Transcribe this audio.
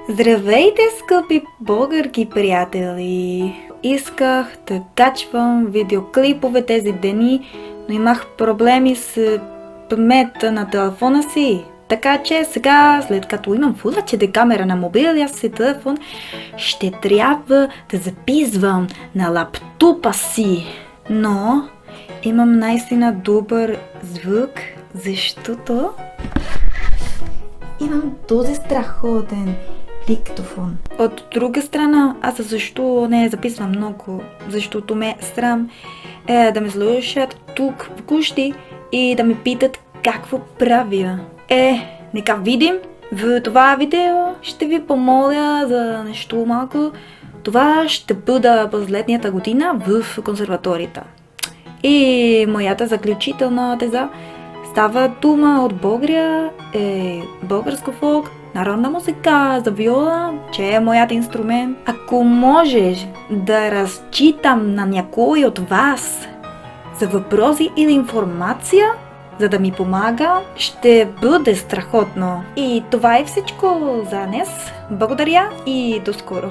Здравейте, скъпи българки приятели! Исках да качвам видеоклипове тези дни, но имах проблеми с паметта на телефона си. Така че сега, след като имам Full HD камера на мобилния си телефон, ще трябва да записвам на лаптопа си. Но имам наистина добър звук, защото имам този страхотен диктофон. От друга страна, аз защо не записвам много? Защото ме е срам да ме слушат тук вкъщи и да ме питат какво правя. Нека видим. В това видео ще ви помоля за нещо малко. Това ще бъде последната година в консерваторията. И моята заключителна теза става дума от България, българско фолк, народна музика за виола, че е моят инструмент. Ако можеш да разчитам на някой от вас за въпроси или информация, за да ми помага, ще бъде страхотно. И това е всичко за днес. Благодаря и до скоро!